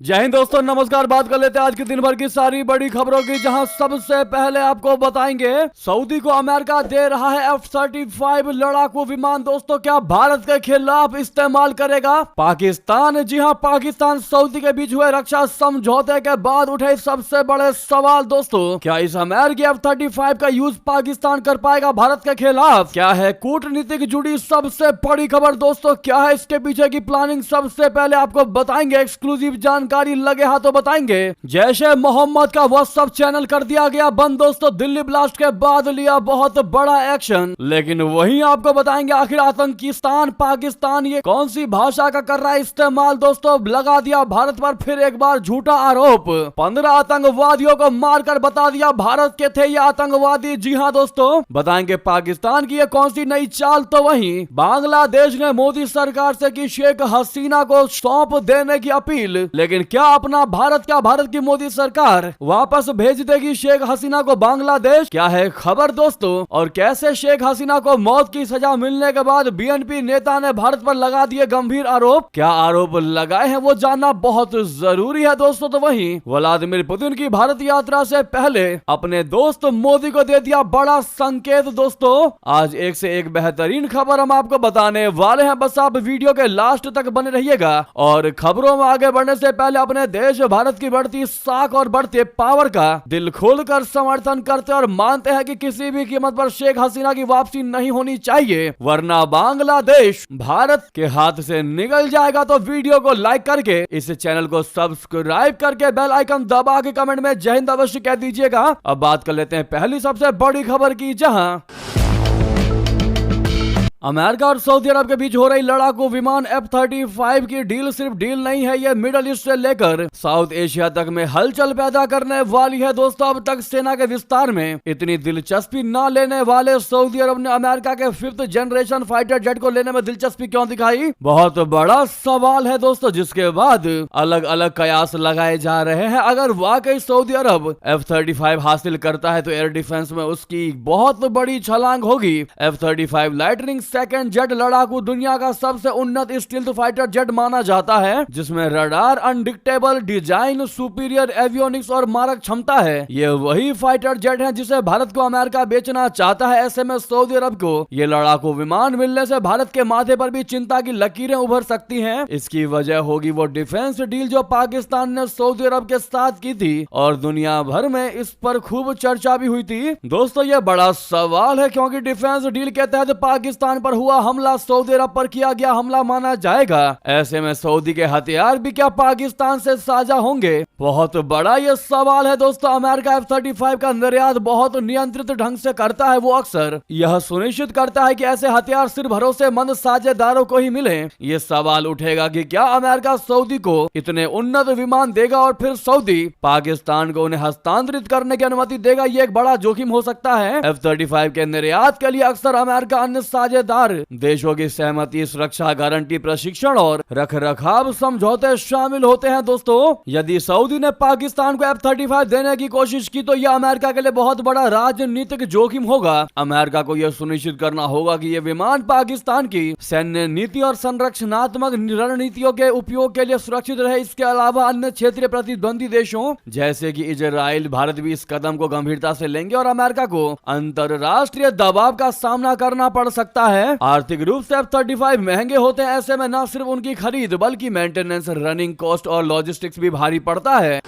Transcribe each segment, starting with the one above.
जय हिंद दोस्तों, नमस्कार। बात कर लेते हैं आज के दिन भर की सारी बड़ी खबरों की, जहां सबसे पहले आपको बताएंगे सऊदी को अमेरिका दे रहा है F-35 लड़ाकू विमान। दोस्तों, क्या भारत के खिलाफ इस्तेमाल करेगा पाकिस्तान? जी हां, पाकिस्तान सऊदी के बीच हुए रक्षा समझौते के बाद उठे सबसे बड़े सवाल। दोस्तों, क्या इस अमेरिकी F-35 का यूज पाकिस्तान कर पाएगा भारत के खिलाफ? क्या है कूटनीतिक जुड़ी सबसे बड़ी खबर? दोस्तों, क्या है इसके पीछे की प्लानिंग? सबसे पहले आपको बताएंगे, एक्सक्लूसिव जानकारी लगे हाथों बताएंगे। जैश-ए मोहम्मद का व्हाट्सएप चैनल कर दिया गया बंद। दोस्तों, दिल्ली ब्लास्ट के बाद लिया बहुत बड़ा एक्शन। लेकिन वहीं आपको बताएंगे आखिर आतंकिस्तान पाकिस्तान ये कौन सी भाषा का कर रहा है इस्तेमाल। दोस्तों, लगा दिया भारत पर फिर एक बार झूठा आरोप। 15 आतंकवादियों को मारकर बता दिया भारत के थे ये आतंकवादी। जी हाँ दोस्तों, बताएंगे पाकिस्तान की ये कौन सी नई चाल। तो वहीं बांग्लादेश ने मोदी सरकार से की शेख हसीना को सौंप देने की अपील। लेकिन क्या अपना भारत की मोदी सरकार वापस भेज देगी शेख हसीना को बांग्लादेश? क्या है खबर दोस्तों? और कैसे शेख हसीना को मौत की सजा मिलने के बाद बीएनपी नेता ने भारत पर लगा दिए गंभीर आरोप? क्या आरोप लगाए हैं वो जानना बहुत जरूरी है दोस्तों। तो वहीं व्लादिमीर पुतिन की भारत यात्रा से पहले अपने दोस्त मोदी को दे दिया बड़ा संकेत। दोस्तों, आज एक से एक बेहतरीन खबर हम आपको बताने वाले हैं, बस आप वीडियो के लास्ट तक बने रहिएगा। और खबरों में आगे बढ़ने से पहले अपने देश भारत की बढ़ती साख और बढ़ते पावर का दिल खोलकर समर्थन करते और मानते हैं कि किसी भी कीमत पर शेख हसीना की वापसी नहीं होनी चाहिए, वरना बांग्लादेश भारत के हाथ से निकल जाएगा। तो वीडियो को लाइक करके इस चैनल को सब्सक्राइब करके बेल आइकन दबा के कमेंट में जय हिंद अवश्य कह दीजिएगा। अब बात कर लेते हैं पहली सबसे बड़ी खबर की, जहां अमेरिका और सऊदी अरब के बीच हो रही लड़ाकू विमान F-35 की डील सिर्फ डील नहीं है, ये मिडल ईस्ट से लेकर साउथ एशिया तक में हलचल पैदा करने वाली है। दोस्तों, अब तक सेना के विस्तार में इतनी दिलचस्पी न लेने वाले सऊदी अरब ने अमेरिका के 5th जनरेशन फाइटर जेट को लेने में दिलचस्पी क्यों दिखाई? बहुत बड़ा सवाल है दोस्तों, जिसके बाद अलग अलग कयास लगाए जा रहे हैं। अगर वाकई सऊदी अरब F-35 हासिल करता है तो एयर डिफेंस में उसकी बहुत बड़ी छलांग होगी। F-35 लाइटनिंग सेकंड जेट लड़ाकू दुनिया का सबसे उन्नत स्टील्थ फाइटर जेट माना जाता है, जिसमें रडार, अनडिक्टेबल डिजाइन, सुपीरियर एवियोनिक्स और मारक क्षमता है। ये वही फाइटर जेट है जिसे भारत को अमेरिका बेचना चाहता है। ऐसे में सऊदी अरब को ये लड़ाकू विमान मिलने से भारत के माथे पर भी चिंता की लकीरें उभर सकती हैं। इसकी वजह होगी वो डिफेंस डील जो पाकिस्तान ने सऊदी अरब के साथ की थी, और दुनिया भर में इस पर खूब चर्चा भी हुई थी। दोस्तों, ये बड़ा सवाल है क्योंकि डिफेंस डील के तहत पाकिस्तान पर हुआ हमला सऊदी अरब पर किया गया हमला माना जाएगा। ऐसे में सऊदी के हथियार भी क्या पाकिस्तान से साझा होंगे? बहुत बड़ा ये सवाल है दोस्तों। अमेरिका F-35 का निर्यात बहुत नियंत्रित ढंग से करता है। वो अक्सर यह सुनिश्चित करता है कि ऐसे हथियार सिर्फ भरोसेमंद साझेदारों को ही मिले। ये सवाल उठेगा कि क्या अमेरिका सऊदी को इतने उन्नत विमान देगा और फिर सऊदी पाकिस्तान को उन्हें हस्तांतरित करने की अनुमति देगा? ये एक बड़ा जोखिम हो सकता है। F-35 के निर्यात के लिए अक्सर अमेरिका अन्य साझेदार देशों की सहमति, सुरक्षा गारंटी, प्रशिक्षण और रखरखाव समझौते शामिल होते हैं। दोस्तों, यदि सऊदी ने पाकिस्तान को F-35 देने की कोशिश की तो यह अमेरिका के लिए बहुत बड़ा राजनीतिक जोखिम होगा। अमेरिका को यह सुनिश्चित करना होगा कि यह विमान पाकिस्तान की सैन्य नीति और संरक्षणात्मक रणनीतियों के उपयोग के लिए सुरक्षित रहे। इसके अलावा अन्य क्षेत्रीय प्रतिद्वंदी देशों जैसे कि इजराइल, भारत भी इस कदम को गंभीरता से लेंगे और अमेरिका को अंतरराष्ट्रीय दबाव का सामना करना पड़ सकता है। आर्थिक रूप से F-35 महंगे होते हैं। ऐसे में न सिर्फ उनकी खरीद बल्कि मेंटेनेंस, रनिंग कॉस्ट और लॉजिस्टिक्स भी भारी पड़ता है।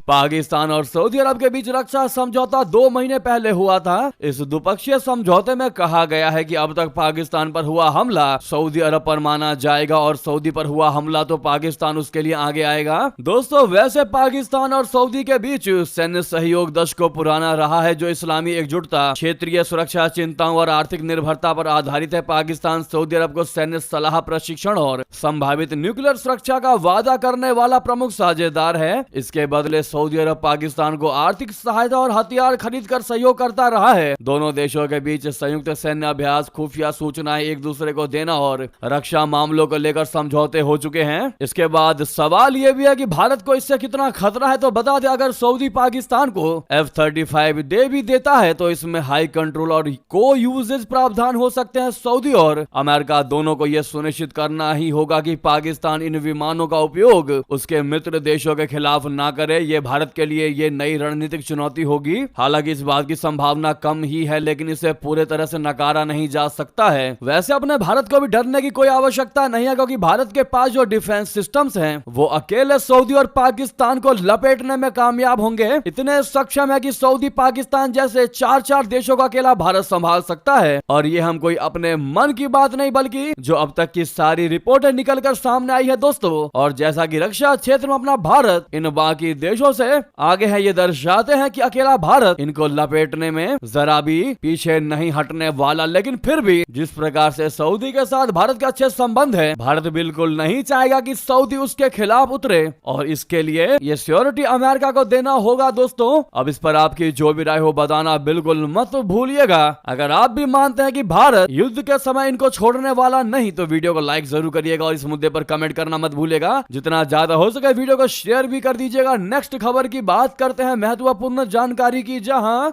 पाकिस्तान और सऊदी अरब के बीच रक्षा समझौता 2 महीने पहले हुआ था। इस द्विपक्षीय समझौते में कहा गया है कि अब तक पाकिस्तान पर हुआ हमला सऊदी अरब पर माना जाएगा और सऊदी पर हुआ हमला तो पाकिस्तान उसके लिए आगे आएगा। दोस्तों, वैसे पाकिस्तान और सऊदी के बीच सैन्य सहयोग दशकों पुराना रहा है, जो इस्लामी एकजुटता, क्षेत्रीय सुरक्षा चिंताओं और आर्थिक निर्भरता पर आधारित है। पाकिस्तान सऊदी अरब को सैन्य सलाह, प्रशिक्षण और संभावित न्यूक्लियर सुरक्षा का वादा करने वाला प्रमुख साझेदार है। इसके बदले सऊदी अरब पाकिस्तान को आर्थिक सहायता और हथियार खरीद कर सहयोग करता रहा है। दोनों देशों के बीच संयुक्त सैन्य अभ्यास, खुफिया सूचनाएं एक दूसरे को देना और रक्षा मामलों को लेकर समझौते हो चुके हैं। इसके बाद सवाल यह भी है कि भारत को इससे कितना खतरा है। तो बता दें, अगर सऊदी पाकिस्तान को F-35 दे भी देता है तो इसमें हाई कंट्रोल और को यूजेज प्रावधान हो सकते हैं। सऊदी और अमेरिका दोनों को यह सुनिश्चित करना ही होगा कि पाकिस्तान इन विमानों का उपयोग उसके मित्र देशों के खिलाफ ना करे। ये भारत के लिए ये नई रणनीतिक चुनौती होगी। हालांकि इस बात की संभावना कम ही है, लेकिन इसे पूरे तरह से नकारा नहीं जा सकता है। वैसे अपने भारत को भी डरने की कोई आवश्यकता नहीं है, क्योंकि भारत के पास जो डिफेंस सिस्टम्स हैं वो अकेले सऊदी और पाकिस्तान को लपेटने में कामयाब होंगे। इतने सक्षम है कि सऊदी पाकिस्तान जैसे 4 देशों का अकेला भारत संभाल सकता है। और ये हम कोई अपने मन की बात नहीं, बल्कि जो अब तक की सारी रिपोर्टें निकलकर सामने आई है दोस्तों। और जैसा कि रक्षा क्षेत्र में अपना भारत इन बाकी देशों से आगे है, ये दर्शाते हैं कि अकेला भारत इनको लपेटने में जरा भी पीछे नहीं हटने वाला। लेकिन फिर भी जिस प्रकार से सऊदी के साथ भारत के अच्छे संबंध है, भारत बिल्कुल नहीं चाहेगा कि सऊदी उसके खिलाफ उतरे, और इसके लिए ये सिक्योरिटी अमेरिका को देना होगा दोस्तों। अब इस पर आपकी जो भी राय हो बताना बिल्कुल मत भूलिएगा। अगर आप भी मानते हैं कि भारत युद्ध के समय इनको छोड़ने वाला नहीं, तो वीडियो को लाइक जरूर करिएगा और इस मुद्दे पर कमेंट करना मत भूलिएगा। जितना ज्यादा हो सके वीडियो को शेयर भी कर दीजिएगा। नेक्स्ट खबर की बात करते हैं, महत्वपूर्ण जानकारी की, जहां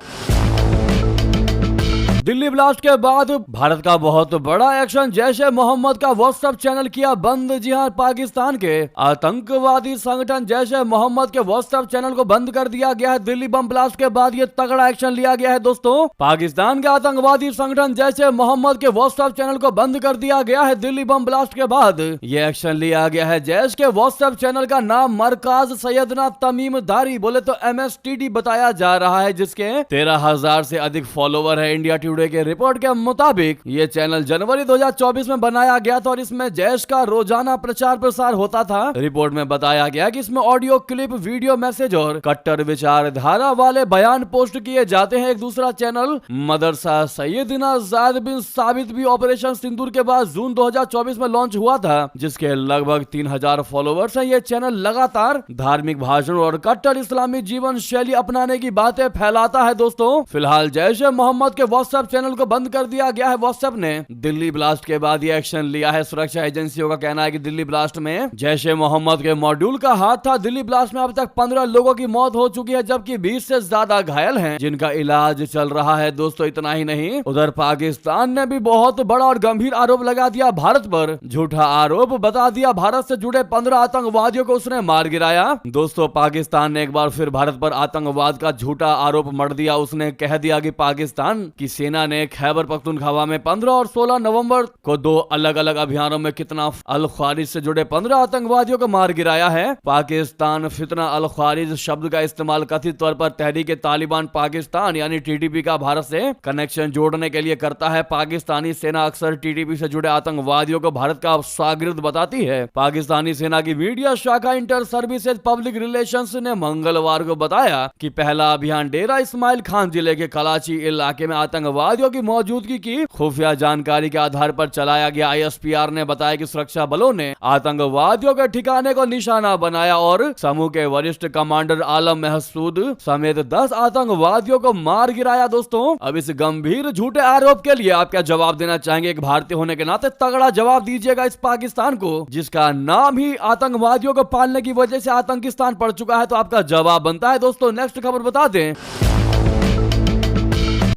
दिल्ली ब्लास्ट के बाद भारत का बहुत बड़ा एक्शन। जैश ए मोहम्मद का व्हाट्सएप चैनल किया बंद। जी हां, पाकिस्तान के आतंकवादी संगठन जैश ए मोहम्मद के व्हाट्सएप चैनल को बंद कर दिया गया है। दिल्ली बम ब्लास्ट के बाद ये तगड़ा एक्शन लिया गया है दोस्तों। पाकिस्तान के आतंकवादी संगठन जैश ए मोहम्मद के व्हाट्सएप चैनल को बंद कर दिया गया है। दिल्ली बम ब्लास्ट के बाद ये एक्शन लिया गया है। जैश के व्हाट्सएप चैनल का नाम मरकाज सैयदना तमीम दारी बोले तो MSTD बताया जा रहा है, जिसके 13,000 से अधिक फॉलोवर है। इंडिया टुडे के रिपोर्ट के मुताबिक ये चैनल जनवरी 2024 में बनाया गया था और इसमें जैश का रोजाना प्रचार प्रसार होता था। रिपोर्ट में बताया गया कि इसमें ऑडियो क्लिप, वीडियो मैसेज और कट्टर विचारधारा वाले बयान पोस्ट किए जाते हैं। एक दूसरा चैनल मदरसा सैयदना जायद बिन साबित भी ऑपरेशन सिंदूर के बाद जून 2024 में लॉन्च हुआ था, जिसके लगभग 3,000 फॉलोवर्स हैं। ये चैनल लगातार धार्मिक भाषण और कट्टर इस्लामी जीवन शैली अपनाने की बातें फैलाता है दोस्तों। फिलहाल जैश ए मोहम्मद के व्हाट्सएप चैनल को बंद कर दिया गया है। व्हाट्सएप ने दिल्ली ब्लास्ट के बाद ये एक्शन लिया है। सुरक्षा एजेंसियों का कहना है कि दिल्ली ब्लास्ट में जैश ए मोहम्मद के मॉड्यूल का हाथ था। दिल्ली ब्लास्ट में अब तक 15 लोगों की मौत हो चुकी है, जबकि 20 से ज्यादा घायल हैं, जिनका इलाज चल रहा है दोस्तों। इतना ही नहीं, उधर पाकिस्तान ने भी बहुत बड़ा और गंभीर आरोप लगा दिया भारत पर। झूठा आरोप बता दिया, भारत से जुड़े 15 आतंकवादियों को उसने मार गिराया। दोस्तों, पाकिस्तान ने एक बार फिर भारत पर आतंकवाद का झूठा आरोप मढ़ दिया। उसने कह दिया कि पाकिस्तान की सेना ने खैबर पख्तूनख्वा में 15 और 16 नवंबर को 2 अलग अलग अभियानों में कितना अल ख्वारिज से जुड़े 15 आतंकवादियों को मार गिराया है। पाकिस्तान फितना अल ख्वारिज शब्द का इस्तेमाल कथित तौर पर तहरीक तालिबान पाकिस्तान यानी TTP का भारत से कनेक्शन जोड़ने के लिए करता है। पाकिस्तानी सेना अक्सर TTP से जुड़े आतंकवादियों को भारत का शागिर्द बताती है। पाकिस्तानी सेना की मीडिया शाखा इंटर सर्विसेज पब्लिक रिलेशंस ने मंगलवार को बताया कि पहला अभियान डेरा इस्माइल खान जिले के कराची इलाके में आतंकवादियों की मौजूदगी की खुफिया जानकारी के आधार पर चलाया गया। ISPR ने बताया कि सुरक्षा बलों ने आतंकवादियों के ठिकाने को निशाना बनाया और समूह के वरिष्ठ कमांडर आलम महसूद समेत 10 आतंकवादियों को मार गिराया। दोस्तों, अब इस गंभीर झूठे आरोप के लिए आप क्या जवाब देना चाहेंगे? एक भारतीय होने के नाते तगड़ा जवाब दीजिएगा इस पाकिस्तान को, जिसका नाम ही आतंकवादियों को पालने की वजह से आतंकिस्तान पड़ चुका है। तो आपका जवाब बनता है। दोस्तों, नेक्स्ट खबर बता दें,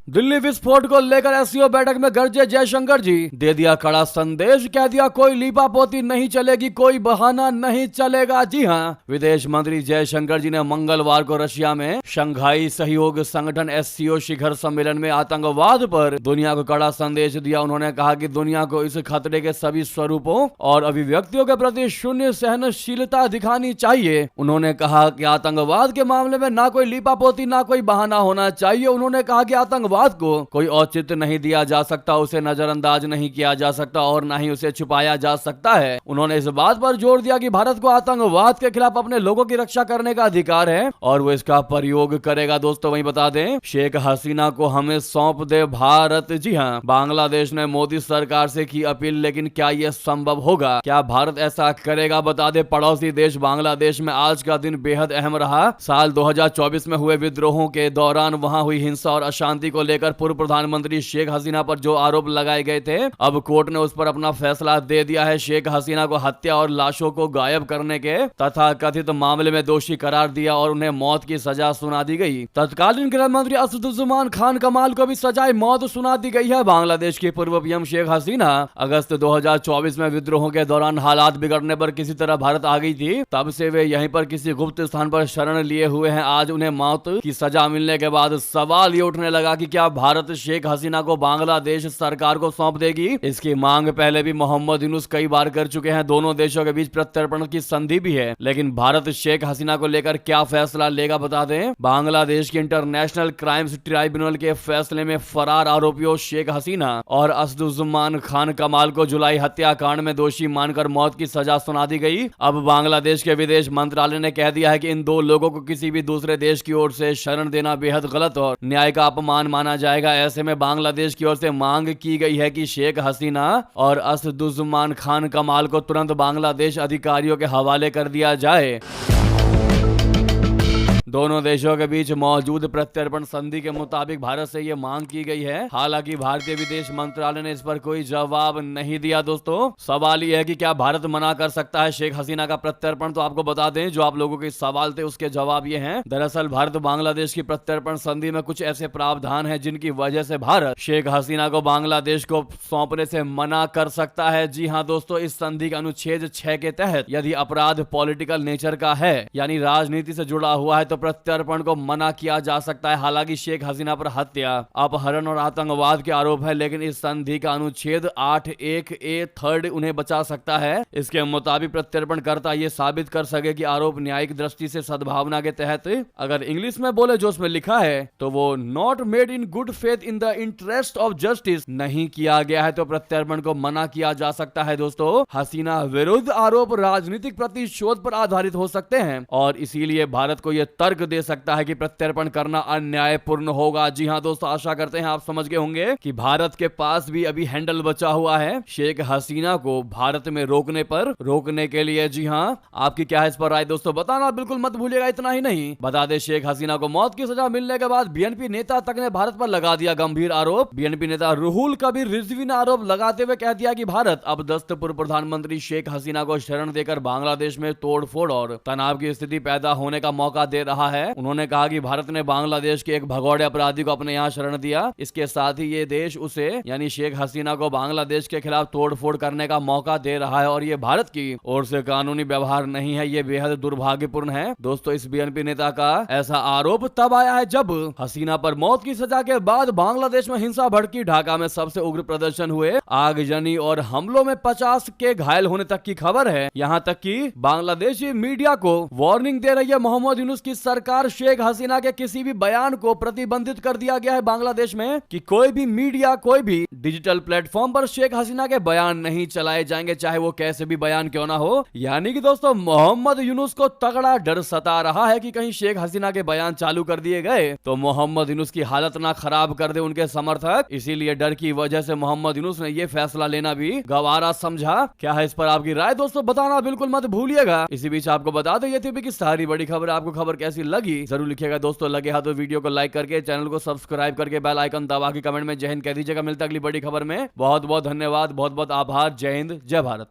दिल्ली विस्फोट को लेकर SCO बैठक में गरजे जयशंकर जी। दे दिया कड़ा संदेश, कह दिया कोई लीपापोती नहीं चलेगी, कोई बहाना नहीं चलेगा। जी हां, विदेश मंत्री जयशंकर जी ने मंगलवार को रशिया में शंघाई सहयोग संगठन SCO शिखर सम्मेलन में आतंकवाद पर दुनिया को कड़ा संदेश दिया। उन्होंने कहा कि दुनिया को इस खतरे के सभी स्वरूपों और अभिव्यक्तियों के प्रति शून्य सहनशीलता दिखानी चाहिए। उन्होंने कहा कि आतंकवाद के मामले में ना कोई लीपापोती ना कोई बहाना होना चाहिए। उन्होंने कहा कि आतंकवाद बात को कोई औचित्य नहीं दिया जा सकता, उसे नजरअंदाज नहीं किया जा सकता और ना ही उसे छुपाया जा सकता है। उन्होंने इस बात पर जोर दिया कि भारत को आतंकवाद के खिलाफ अपने लोगों की रक्षा करने का अधिकार है और वो इसका प्रयोग करेगा। दोस्तों वहीं बता दें, शेख हसीना को हमें सौंप दे भारत। जी हाँ, बांग्लादेश ने मोदी सरकार से की अपील, लेकिन क्या यह संभव होगा? क्या भारत ऐसा करेगा? बता दे, पड़ोसी देश बांग्लादेश में आज का दिन बेहद अहम रहा। साल 2024 में हुए विद्रोहों के दौरान वहां हुई हिंसा और अशांति को लेकर पूर्व प्रधानमंत्री शेख हसीना पर जो आरोप लगाए गए थे, अब कोर्ट ने उस पर अपना फैसला दे दिया है। शेख हसीना को हत्या और लाशों को गायब करने के तथा कथित मामले में दोषी करार दिया और उन्हें मौत की सजा सुना दी गई। तत्कालीन गृह मंत्री असदुज्जमान खान कमाल को भी सजाए मौत सुना दी गई है। बांग्लादेश की पूर्व पीएम शेख हसीना अगस्त 2024 में विद्रोहों के दौरान हालात बिगड़ने पर किसी तरह भारत आ गई थी। तब से वे यहीं पर किसी गुप्त स्थान पर शरण लिए हुए हैं। आज उन्हें मौत की सजा मिलने के बाद सवाल ये उठने लगा कि क्या भारत शेख हसीना को बांग्लादेश सरकार को सौंप देगी? इसकी मांग पहले भी मोहम्मद यूनुस कई बार कर चुके हैं। दोनों देशों के बीच प्रत्यर्पण की संधि भी है, लेकिन भारत शेख हसीना को लेकर क्या फैसला लेगा? बता दें, बांग्लादेश के इंटरनेशनल क्राइम्स ट्राइब्यूनल के फैसले में फरार आरोपियों शेख हसीना और असदुज्जमान खान कमाल को जुलाई हत्याकांड में दोषी मानकर मौत की सजा सुना दी गई। अब बांग्लादेश के विदेश मंत्रालय ने कह दिया है कि इन दो लोगों को किसी भी दूसरे देश की ओर से शरण देना बेहद गलत और न्याय का अपमान माना जाएगा। ऐसे में बांग्लादेश की ओर से मांग की गई है कि शेख हसीना और असदुज्जमान खान कमाल को तुरंत बांग्लादेश अधिकारियों के हवाले कर दिया जाए। दोनों देशों के बीच मौजूद प्रत्यर्पण संधि के मुताबिक भारत से यह मांग की गई है। हालांकि भारतीय विदेश मंत्रालय ने इस पर कोई जवाब नहीं दिया। दोस्तों सवाल यह है कि क्या भारत मना कर सकता है शेख हसीना का प्रत्यर्पण? तो आपको बता दें, जो आप लोगों के सवाल थे उसके जवाब ये हैं। दरअसल भारत बांग्लादेश की प्रत्यर्पण संधि में कुछ ऐसे प्रावधान है जिनकी वजह से भारत शेख हसीना को बांग्लादेश को सौंपने से मना कर सकता है। जी हाँ दोस्तों, इस संधि के अनुच्छेद 6 के तहत यदि अपराध पॉलिटिकल नेचर का है, यानी राजनीति से जुड़ा हुआ है, तो प्रत्यर्पण को मना किया जा सकता है। हालांकि शेख हसीना पर हत्या, अपहरण और आतंकवाद के आरोप है, लेकिन इस संधि का अनुच्छेद 8(1)(3) उन्हें बचा सकता है। इसके मुताबिक प्रत्यर्पण करता ये साबित कर सके कि आरोप न्यायिक दृष्टि से सद्भावना के तहत, अगर इंग्लिश में बोले जो उसमें लिखा है, तो वो not made in good faith in the interest of justice नहीं किया गया है, तो प्रत्यर्पण को मना किया जा सकता है। दोस्तों हसीना विरुद्ध आरोप राजनीतिक प्रतिशोध पर आधारित हो सकते हैं और इसीलिए भारत को यह तर्क दे सकता है कि प्रत्यर्पण करना अन्यायपूर्ण होगा। जी हां दोस्तों, आशा करते हैं आप समझ गए होंगे कि भारत के पास भी अभी हैंडल बचा हुआ है शेख हसीना को भारत में रोकने के लिए। जी हां, आपकी क्या है इस पर राय? दोस्तों बताना बिल्कुल मत भूलिएगा। इतना ही नहीं, बता दें शेख हसीना को मौत की सजा मिलने के बाद बीएनपी नेता तक ने भारत पर लगा दिया गंभीर आरोप। बीएनपी नेता रुहुल कबीर रिजवी ने आरोप लगाते हुए कह दिया कि भारत अब दस्त पूर्व प्रधानमंत्री शेख हसीना को शरण देकर बांग्लादेश में तोड़फोड़ और तनाव की स्थिति पैदा होने का मौका दे रहा है। उन्होंने कहा कि भारत ने बांग्लादेश के एक भगोड़े अपराधी को अपने यहाँ शरण दिया। इसके साथ ही ये देश उसे यानी शेख हसीना को बांग्लादेश के खिलाफ तोड़फोड़ करने का मौका दे रहा है और ये भारत की ओर से कानूनी व्यवहार नहीं है। ये बेहद दुर्भाग्यपूर्ण है। दोस्तों इस बीएनपी नेता का ऐसा आरोप तब आया है जब हसीना पर मौत की सजा के बाद बांग्लादेश में हिंसा भड़की। ढाका में सबसे उग्र प्रदर्शन हुए, आगजनी और हमलों में 50 के घायल होने तक की खबर है। यहाँ तक कि बांग्लादेशी मीडिया को वार्निंग दे रही है मोहम्मद यूनुस की सरकार। शेख हसीना के किसी भी बयान को प्रतिबंधित कर दिया गया है बांग्लादेश में कि कोई भी मीडिया, कोई भी डिजिटल प्लेटफॉर्म पर शेख हसीना के बयान नहीं चलाए जाएंगे, चाहे वो कैसे भी बयान क्यों ना हो। यानी कि दोस्तों मोहम्मद यूनुस को तगड़ा डर सता रहा है कि कहीं शेख हसीना के बयान चालू कर दिए गए तो मोहम्मद यूनुस की हालत ना खराब कर दे उनके समर्थक। इसीलिए डर की वजह से मोहम्मद यूनुस ने यह फैसला लेना भी गवारा समझा। क्या है इस पर आपकी राय? दोस्तों बताना बिल्कुल मत भूलिएगा। इसी बीच आपको बता दें ये थी कि सारी बड़ी खबर, आपको खबर कैसी लगी जरूर लिखिएगा। दोस्तों लगे हाथ तो वीडियो को लाइक करके, चैनल को सब्सक्राइब करके, बेल आइकन दबा के कमेंट में जय हिंद कह दीजिएगा। मिलता अगली बड़ी खबर में। बहुत बहुत धन्यवाद, बहुत बहुत आभार। जय हिंद, जय भारत।